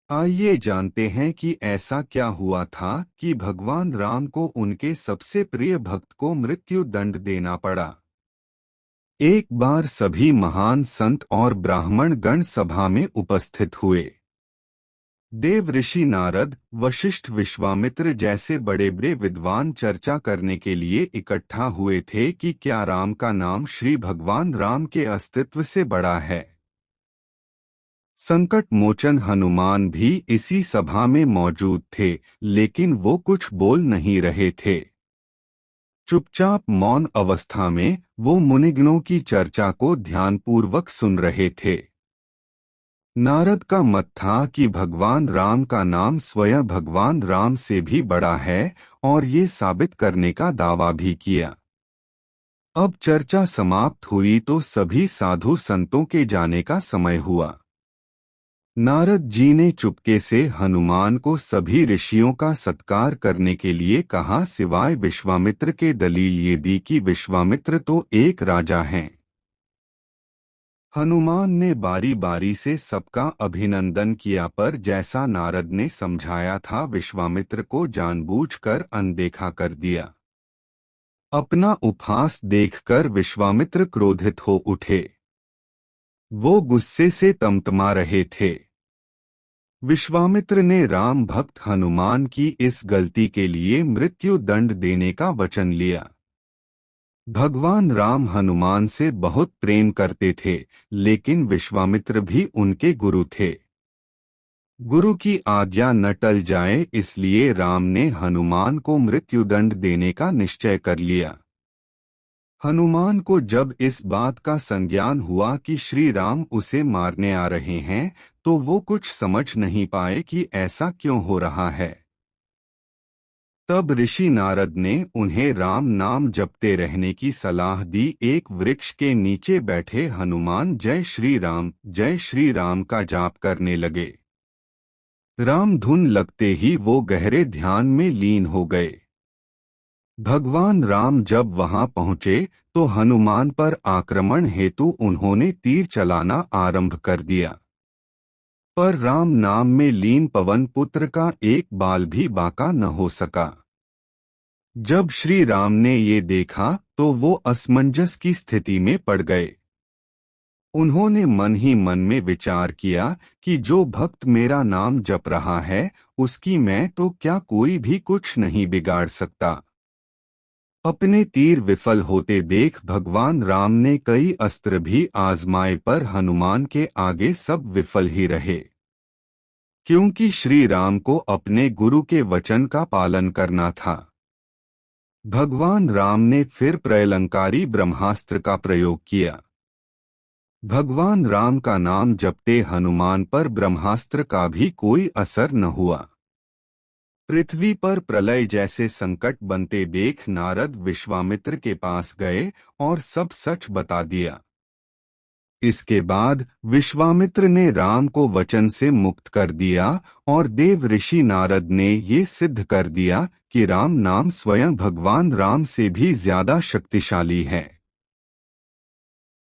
आइए जानते हैं कि ऐसा क्या हुआ था कि भगवान राम को उनके सबसे प्रिय भक्त को मृत्यु दंड देना पड़ा। एक बार सभी महान संत और ब्राह्मण गण सभा में उपस्थित हुए। देव ऋषि नारद, वशिष्ठ, विश्वामित्र जैसे बड़े बड़े विद्वान चर्चा करने के लिए इकट्ठा हुए थे कि क्या राम का नाम श्री भगवान राम के अस्तित्व से बड़ा है। संकट मोचन हनुमान भी इसी सभा में मौजूद थे, लेकिन वो कुछ बोल नहीं रहे थे। चुपचाप मौन अवस्था में वो मुनिगणों की चर्चा को ध्यानपूर्वक सुन रहे थे। नारद का मत था कि भगवान राम का नाम स्वयं भगवान राम से भी बड़ा है और ये साबित करने का दावा भी किया। अब चर्चा समाप्त हुई तो सभी साधु संतों के जाने का समय हुआ। नारद जी ने चुपके से हनुमान को सभी ऋषियों का सत्कार करने के लिए कहा, सिवाय विश्वामित्र के। दलील ये दी कि विश्वामित्र तो एक राजा हैं। हनुमान ने बारी बारी से सबका अभिनंदन किया, पर जैसा नारद ने समझाया था विश्वामित्र को जानबूझकर अनदेखा कर दिया। अपना उपहास देखकर विश्वामित्र क्रोधित हो उठे। वो गुस्से से तमतमा रहे थे। विश्वामित्र ने राम भक्त हनुमान की इस गलती के लिए मृत्यु दंड देने का वचन लिया। भगवान राम हनुमान से बहुत प्रेम करते थे, लेकिन विश्वामित्र भी उनके गुरु थे। गुरु की आज्ञा न टल जाए, इसलिए राम ने हनुमान को मृत्युदंड देने का निश्चय कर लिया। हनुमान को जब इस बात का संज्ञान हुआ कि श्री राम उसे मारने आ रहे हैं, तो वो कुछ समझ नहीं पाए कि ऐसा क्यों हो रहा है। तब ऋषि नारद ने उन्हें राम नाम जपते रहने की सलाह दी। एक वृक्ष के नीचे बैठे हनुमान जय श्री राम का जाप करने लगे। राम धुन लगते ही वो गहरे ध्यान में लीन हो गए। भगवान राम जब वहां पहुंचे तो हनुमान पर आक्रमण हेतु उन्होंने तीर चलाना आरंभ कर दिया, पर राम नाम में लीन पवन पुत्र का एक बाल भी बांका न हो सका। जब श्री राम ने ये देखा तो वो असमंजस की स्थिति में पड़ गए। उन्होंने मन ही मन में विचार किया कि जो भक्त मेरा नाम जप रहा है उसकी मैं तो क्या कोई भी कुछ नहीं बिगाड़ सकता। अपने तीर विफल होते देख भगवान राम ने कई अस्त्र भी आजमाए, पर हनुमान के आगे सब विफल ही रहे, क्योंकि श्री राम को अपने गुरु के वचन का पालन करना था। भगवान राम ने फिर प्रलंकारी ब्रह्मास्त्र का प्रयोग किया। भगवान राम का नाम जपते हनुमान पर ब्रह्मास्त्र का भी कोई असर न हुआ। पृथ्वी पर प्रलय जैसे संकट बनते देख नारद विश्वामित्र के पास गए और सब सच बता दिया। इसके बाद विश्वामित्र ने राम को वचन से मुक्त कर दिया और देव ऋषि नारद ने ये सिद्ध कर दिया कि राम नाम स्वयं भगवान राम से भी ज्यादा शक्तिशाली है।